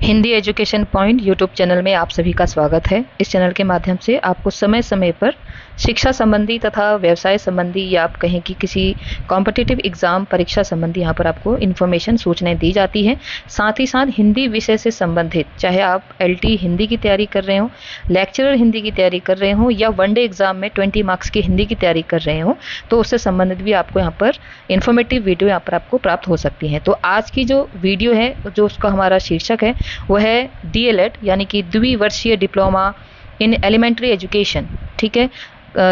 Hindi education point YouTube channel में आप सभी का स्वागत है। इस चैनल के माध्यम से आपको समय समय पर शिक्षा संबंधी तथा व्यवसाय संबंधी या आप कहें कि किसी कॉम्पिटिटिव एग्जाम परीक्षा संबंधी यहाँ पर आपको इन्फॉर्मेशन सूचनाएं दी जाती हैं। साथ ही साथ हिंदी विषय से संबंधित, चाहे आप LT हिंदी की तैयारी कर रहे हो, लेक्चरर हिंदी की तैयारी कर रहे हो या वनडे एग्जाम में 20 मार्क्स की हिंदी की तैयारी कर रहे हो, तो उससे संबंधित भी आपको यहाँ पर इन्फॉर्मेटिव वीडियो यहाँ पर आपको प्राप्त हो सकती है। तो आज की जो वीडियो है, जो उसका हमारा शीर्षक है वो है DLED यानी कि द्विवर्षीय डिप्लोमा इन एलिमेंट्री एजुकेशन। ठीक है,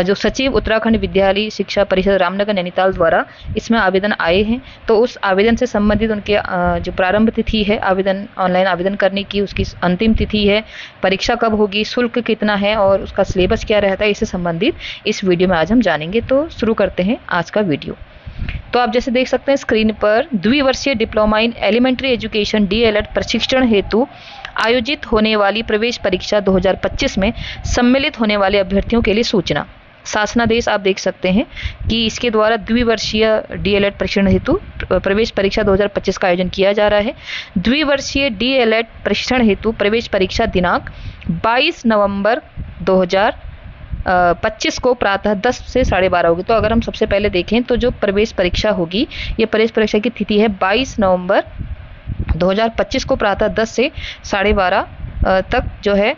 जो सचिव उत्तराखंड विद्यालय शिक्षा परिषद रामनगर नैनीताल द्वारा इसमें आवेदन आए हैं, तो उस आवेदन से संबंधित उनके जो प्रारंभ तिथि है आवेदन ऑनलाइन आवेदन करने की, उसकी अंतिम तिथि है, परीक्षा कब होगी, शुल्क कितना है और उसका सिलेबस क्या रहता है, इससे संबंधित इस वीडियो में आज हम जानेंगे। तो शुरू करते हैं आज का वीडियो। तो आप जैसे देख सकते हैं स्क्रीन पर, द्विवर्षीय diploma in elementary education DLED प्रशिक्षण हेतु आयोजित होने वाली प्रवेश परीक्षा 2025 में सम्मिलित होने वाले अभ्यर्थियों के लिए सूचना। शासनादेश आप देख सकते हैं कि इसके द्वारा द्विवर्षीय DLED प्रशिक्षण हेतु प्रवेश परीक्षा 2025 का आयोजन किया जा रहा है। द्विवर्षीय DLED प्रशिक्षण हेतु प्रवेश परीक्षा दिनांक 22 नवंबर 2025 को प्रातः 10 से 12:30 होगी। तो अगर हम सबसे पहले देखें तो जो प्रवेश परीक्षा होगी, ये प्रवेश परीक्षा की तिथि है 22 नवंबर 2025 को प्रातः 10 से 12:30 तक जो है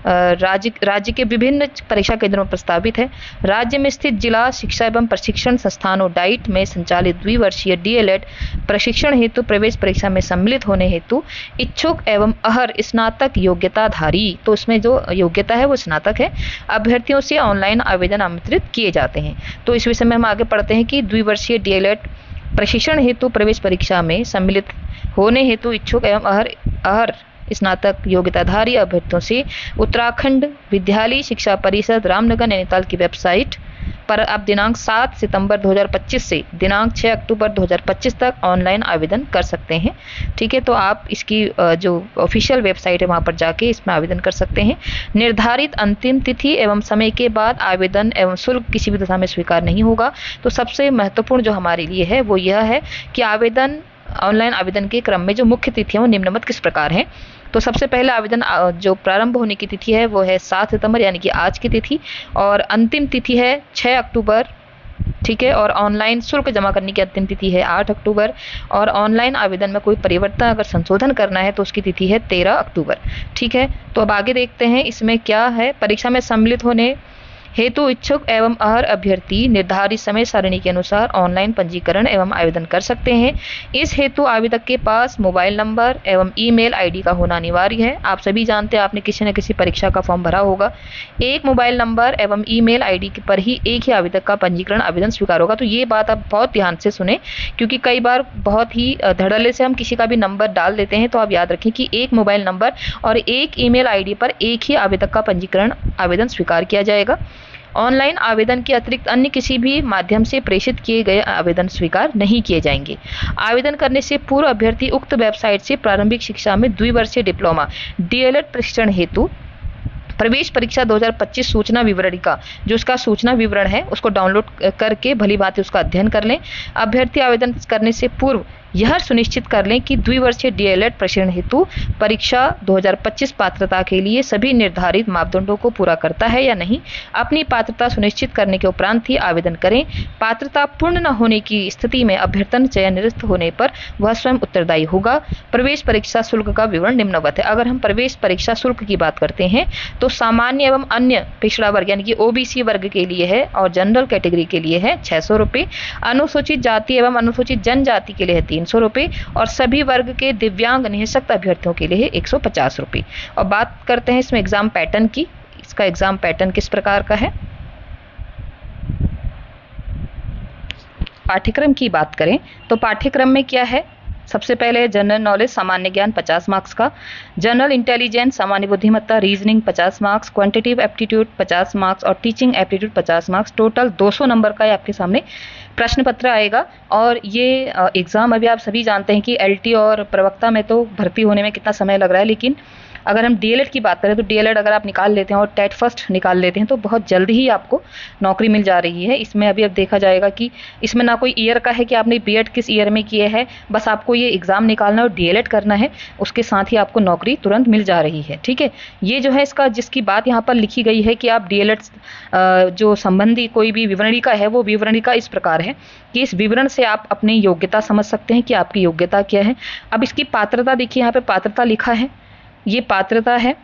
राज्य के विभिन्न परीक्षा केंद्रों में प्रस्तावित है। राज्य में स्थित जिला शिक्षा एवं प्रशिक्षण संस्थानों डाइट में संचालित द्विवर्षीय DLED प्रशिक्षण हेतु प्रवेश परीक्षा में सम्मिलित होने हेतु इच्छुक एवं अहर स्नातक योग्यताधारी, तो उसमें जो योग्यता है वो स्नातक है, अभ्यर्थियों से ऑनलाइन आवेदन आमंत्रित किए जाते हैं। तो इस विषय में हम आगे पढ़ते हैं कि द्विवर्षीय DLED प्रशिक्षण हेतु प्रवेश परीक्षा में सम्मिलित होने हेतु इच्छुक एवं अहर स्नातक योग्यताधारी अभ्यर्थियों से उत्तराखंड विद्यालय शिक्षा परिषद रामनगर नैनीताल की वेबसाइट पर आप दिनांक 7 सितंबर 2025 से दिनांक 6 अक्टूबर 2025 तक ऑनलाइन आवेदन कर सकते हैं। ठीक है, तो आप इसकी जो ऑफिशियल वेबसाइट है वहाँ पर जाके इसमें आवेदन कर सकते हैं। निर्धारित अंतिम तिथि एवं समय के बाद आवेदन एवं शुल्क किसी भी दशा में स्वीकार नहीं होगा। तो सबसे महत्वपूर्ण जो हमारे लिए है वो यह है कि ऑनलाइन आवेदन के क्रम में जो मुख्य तिथि है वो निम्नवत किस प्रकार है। तो सबसे पहले आवेदन जो प्रारंभ होने की तिथि है वो है 7 सितंबर यानी कि आज की तिथि, और अंतिम तिथि है 6 अक्टूबर। ठीक है, और ऑनलाइन शुल्क जमा करने की अंतिम तिथि है 8 अक्टूबर, और ऑनलाइन आवेदन में कोई परिवर्तन अगर संशोधन करना है तो उसकी तिथि है 13 अक्टूबर। ठीक है, तो अब आगे देखते हैं इसमें क्या है। परीक्षा में सम्मिलित होने हेतु इच्छुक एवं अहर अभ्यर्थी निर्धारित समय सारणी के अनुसार ऑनलाइन पंजीकरण एवं आवेदन कर सकते हैं। इस हेतु आवेदक के पास मोबाइल नंबर एवं ईमेल ID का होना अनिवार्य है। आप सभी जानते हैं, आपने किसी न किसी परीक्षा का फॉर्म भरा होगा। एक मोबाइल नंबर एवं ईमेल ID पर ही एक ही आवेदक का पंजीकरण आवेदन स्वीकार होगा। तो ये बात आप बहुत ध्यान से सुने, क्योंकि कई बार बहुत ही धड़ल्ले से हम किसी का भी नंबर डाल देते हैं। तो आप याद रखें कि एक मोबाइल नंबर और एक ईमेल ID पर एक ही आवेदक का पंजीकरण आवेदन स्वीकार किया जाएगा। ऑनलाइन आवेदन के अतिरिक्त अन्य किसी भी माध्यम से प्रेषित किए गए आवेदन स्वीकार नहीं किए जाएंगे। आवेदन करने से पूर्व अभ्यर्थी उक्त वेबसाइट से प्रारंभिक शिक्षा में द्विवर्षीय डिप्लोमा DLED प्रशिक्षण हेतु प्रवेश परीक्षा 2025 सूचना विवरण का जो उसका सूचना विवरण है उसको डाउनलोड करके भली भांति उसका अध्ययन कर लें। अभ्यर्थी आवेदन करने से पूर्व यह सुनिश्चित कर लें कि द्विवर्षीय DLED प्रशिक्षण हेतु परीक्षा 2025 पात्रता के लिए सभी निर्धारित मापदंडों को पूरा करता है या नहीं। अपनी पात्रता सुनिश्चित करने के उपरांत ही आवेदन करें। पात्रता पूर्ण न होने की स्थिति में अभ्यर्थन चयन निरस्त होने पर वह स्वयं उत्तरदायी होगा। प्रवेश परीक्षा शुल्क का विवरण निम्नवत है। अगर हम प्रवेश परीक्षा शुल्क की बात करते हैं तो सामान्य एवं अन्य पिछड़ा वर्ग यानी कि OBC वर्ग के लिए है और जनरल कैटेगरी के लिए है 600 रुपये, अनुसूचित जाति एवं अनुसूचित जनजाति के लिए है 300 रुपये, और सभी वर्ग के दिव्यांग निःशक्त अभ्यर्थियों के लिए है 150 रुपये। और बात करते हैं इसमें एग्जाम पैटर्न की। इसका एग्जाम पैटर्न किस प्रकार का है। पाठ्यक्रम की बात करें तो पाठ्यक्रम में क्या है, सबसे पहले जनरल नॉलेज सामान्य ज्ञान 50 मार्क्स का, जनरल इंटेलिजेंस सामान्य बुद्धिमत्ता reasoning 50 marks, quantitative aptitude 50 marks और टीचिंग एप्टीट्यूड 50 मार्क्स। टोटल 200 नंबर का आपके सामने प्रश्न पत्र आएगा। और ये एग्ज़ाम अभी आप सभी जानते हैं कि LT और प्रवक्ता में तो भर्ती होने में कितना समय लग रहा है, लेकिन अगर हम डीएलएड की बात करें तो डीएलएड अगर आप निकाल लेते हैं और टेट फर्स्ट निकाल लेते हैं तो बहुत जल्दी ही आपको नौकरी मिल जा रही है। इसमें अभी अब देखा जाएगा कि इसमें ना कोई ईयर का है कि आपने बीएड किस ईयर में किए है, बस आपको ये एग्ज़ाम निकालना है और डीएलएड करना है, उसके साथ ही आपको नौकरी तुरंत मिल जा रही है। ठीक है, ये जो है इसका जिसकी बात यहाँ पर लिखी गई है कि आप डीएलएड जो संबंधी कोई भी विवरणिका है वो विवरणिका इस प्रकार है कि इस विवरण से आप अपनी योग्यता समझ सकते हैं कि आपकी योग्यता क्या है। अब इसकी पात्रता देखिए, यहाँ पे पात्रता लिखा है, ये पात्रता है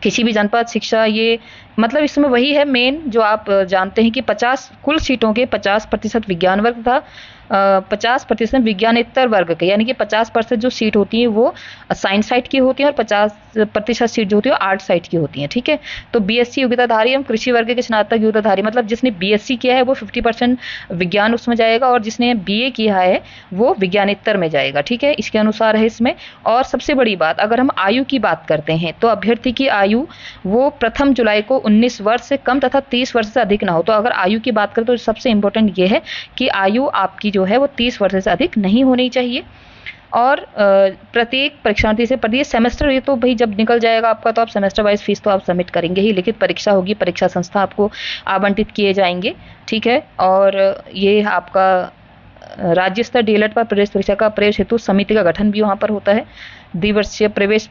किसी भी जनपद शिक्षा, ये मतलब इसमें वही है मेन जो आप जानते हैं कि 50 कुल सीटों के 50% विज्ञान वर्ग था, 50% विज्ञानेतर वर्ग के, यानी कि 50% जो सीट होती है वो साइंस साइड की होती है और 50% सीट जो होती है आर्ट साइड की होती है। ठीक है, तो बीएससी योग्यताधारी एवं कृषि वर्ग के स्नातक योग्यताधारी, मतलब जिसने बीएससी किया है वो 50% विज्ञान उसमें जाएगा और जिसने बीए किया है वो विज्ञानेतर में जाएगा। ठीक है, इसके अनुसार है इसमें। और सबसे बड़ी बात, अगर हम आयु की बात करते हैं तो अभ्यर्थी की आयु वो 1 जुलाई को 19 वर्ष से कम तथा 30 वर्ष से अधिक ना हो। तो अगर आयु की बात करें तो सबसे इंपॉर्टेंट ये है कि आयु आपकी जो है वो 30 वर्ष से अधिक नहीं होनी चाहिए। और प्रत्येक परीक्षार्थी से प्रत्येक सेमेस्टर, ये तो भाई जब निकल जाएगा आपका तो आप सेमेस्टर वाइज फीस तो आप सबमिट करेंगे ही, लिखित परीक्षा होगी, परीक्षा संस्था आपको आवंटित किए जाएंगे। ठीक है, और ये आपका राज्य स्तर डीएलएड पर प्रवेश परीक्षा का प्रवेश हेतु समिति का गठन भी वहाँ पर होता है। द्विवर्षीय प्रवेश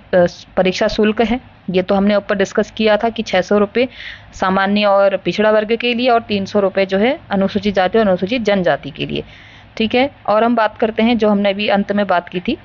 परीक्षा शुल्क है, ये तो हमने ऊपर डिस्कस किया था कि 600 रुपये सामान्य और पिछड़ा वर्ग के लिए और 300 रुपये जो है अनुसूचित जाति और अनुसूचित जनजाति के लिए। ठीक है, और हम बात करते हैं जो हमने अभी अंत में बात की थी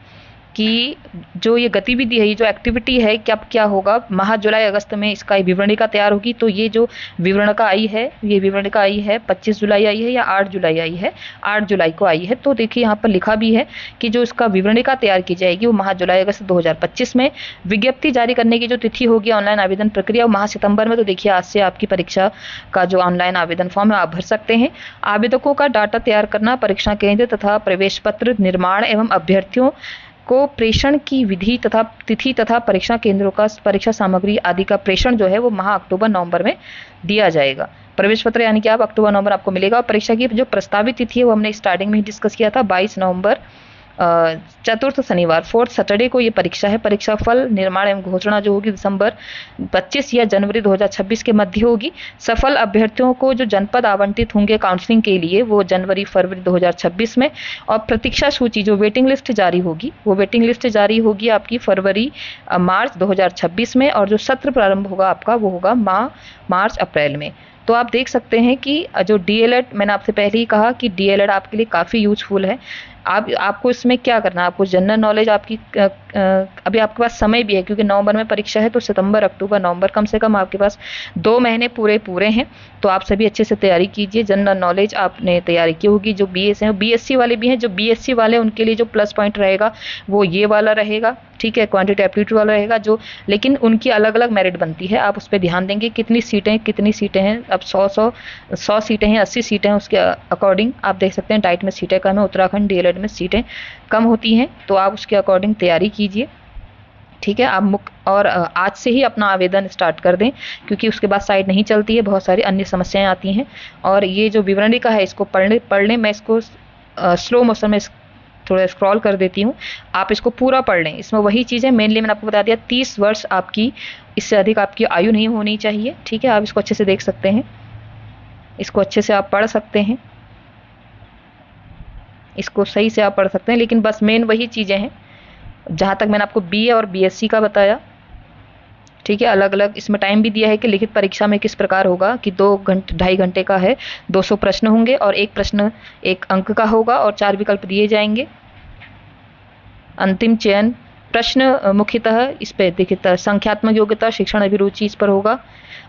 कि जो ये गतिविधि है, ये जो एक्टिविटी है, क्या होगा, माह जुलाई अगस्त में इसका विवरणिका तैयार होगी। तो ये जो विवरणिका आई है, ये विवरणिका आई है 25 जुलाई आई है या 8 जुलाई आई है, 8 जुलाई को आई है। तो देखिए यहाँ पर लिखा भी है कि जो इसका विवरणिका तैयार की जाएगी वो माह जुलाई अगस्त 2025 में। विज्ञप्ति जारी करने की जो तिथि होगी ऑनलाइन आवेदन प्रक्रिया वो माह सितंबर में। तो देखिए आज से आपकी परीक्षा का जो ऑनलाइन आवेदन फॉर्म है आप भर सकते हैं। आवेदकों का डाटा तैयार करना, परीक्षा केंद्र तथा प्रवेश पत्र निर्माण एवं अभ्यर्थियों को प्रेषण की विधि तथा तिथि तथा परीक्षा केंद्रों का परीक्षा सामग्री आदि का प्रेषण जो है वो माह अक्टूबर नवंबर में दिया जाएगा। प्रवेश पत्र यानी कि आप अक्टूबर नवंबर आपको मिलेगा। और परीक्षा की जो प्रस्तावित तिथि है वो हमने स्टार्टिंग में ही डिस्कस किया था, 22 नवंबर चतुर्थ शनिवार 4th सैटरडे को ये परीक्षा है। परीक्षा फल निर्माण एवं घोषणा जो होगी दिसंबर 25 या जनवरी 2026 के मध्य होगी। सफल अभ्यर्थियों को जो जनपद आवंटित होंगे काउंसलिंग के लिए वो जनवरी फरवरी 2026 में। और प्रतीक्षा सूची जो वेटिंग लिस्ट जारी होगी वो वेटिंग लिस्ट जारी होगी आपकी फरवरी मार्च 2026 में। और जो सत्र प्रारंभ होगा आपका वो होगा मार्च अप्रैल में। तो आप देख सकते हैं कि जो डीएलएड, मैंने आपसे पहले ही कहा कि डीएलएड आपके लिए काफ़ी यूजफुल है। आपको इसमें क्या करना है, आपको जनरल नॉलेज आपकी अभी आपके पास समय भी है क्योंकि नवंबर में परीक्षा है, तो सितंबर अक्टूबर नवंबर कम से कम आपके पास 2 महीने पूरे हैं। तो आप सभी अच्छे से तैयारी कीजिए। जनरल नॉलेज आपने तैयारी की होगी। जो बीएस हैं, बीएससी वाले भी हैं, जो बीएससी वाले उनके लिए जो प्लस पॉइंट रहेगा वो ये वाला रहेगा। ठीक है, क्वांटिटी एप्टीट्यूड वाला रहेगा जो, लेकिन उनकी अलग अलग मेरिट बनती है, आप उस पर ध्यान देंगे। कितनी सीटें हैं, अब 100 सीटें हैं, 80 सीटें हैं, उसके अकॉर्डिंग आप देख सकते हैं। डाइट में सीटें कम है, उत्तराखंड डीएलएड में सीटें कम होती हैं, तो आप उसके अकॉर्डिंग तैयारी कीजिए। ठीक है, आप और आज से ही अपना आवेदन स्टार्ट कर दें क्योंकि उसके बाद साइट नहीं चलती है, बहुत सारी अन्य समस्याएं आती हैं। और ये जो विवरणिका है इसको पढ़ लें। मैं इसको स्लो मोशन में थोड़ा स्क्रॉल कर देती हूँ, आप इसको पूरा पढ़ लें। इसमें वही चीज़ें मेनली मैंने आपको बता दिया, 30 वर्ष आपकी, इससे अधिक आपकी आयु नहीं होनी चाहिए। ठीक है, आप इसको अच्छे से देख सकते हैं, इसको अच्छे से आप पढ़ सकते हैं, इसको सही से आप पढ़ सकते हैं। लेकिन बस मेन वही चीज़ें हैं जहाँ तक मैंने आपको बीए और बीएससी का बताया। ठीक है, अलग अलग इसमें टाइम भी दिया है कि लिखित परीक्षा में किस प्रकार होगा कि 2-2.5 घंटे का है, 200 प्रश्न होंगे और एक प्रश्न 1 अंक का होगा और 4 विकल्प दिए जाएंगे। अंतिम चयन प्रश्न मुख्यतः इस पे देखिए, संख्यात्मक योग्यता, शिक्षण अभिरुचि इस पर होगा।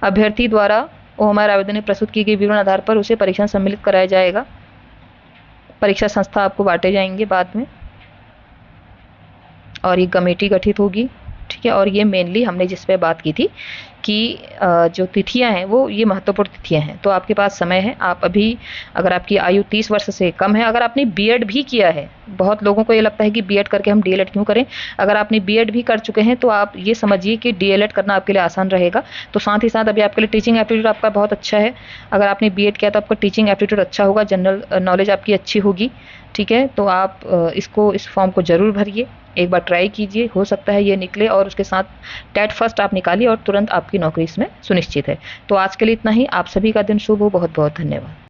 अभ्यर्थी द्वारा वो हमारे आवेदन में प्रस्तुत की गई विवरण आधार पर उसे परीक्षा सम्मिलित कराया जाएगा। परीक्षा संस्था आपको बांटे जाएंगे बाद में और ये कमेटी गठित होगी। ठीक है, और ये मेनली हमने जिस पे बात की थी कि जो तिथियां हैं वो ये महत्वपूर्ण तिथियां हैं। तो आपके पास समय है, आप अभी अगर आपकी आयु 30 वर्ष से कम है, अगर आपने बीएड भी किया है, बहुत लोगों को ये लगता है कि बीएड करके हम डीएलएड क्यों करें। अगर आपने बीएड भी कर चुके हैं तो आप ये समझिए कि डीएलएड करना आपके लिए आसान रहेगा। तो साथ ही साथ अभी आपके लिए टीचिंग एप्टीट्यूड आपका बहुत अच्छा है। अगर आपने बीएड किया तो आपका टीचिंग एप्टीट्यूड अच्छा होगा, जनरल नॉलेज आपकी अच्छी होगी। ठीक है, तो आप इस फॉर्म को ज़रूर भरिए। एक बार ट्राई कीजिए, हो सकता है ये निकले और उसके साथ टेट फर्स्ट आप निकालिए और तुरंत आपकी नौकरी इसमें सुनिश्चित है। तो आज के लिए इतना ही। आप सभी का दिन शुभ हो। बहुत बहुत धन्यवाद।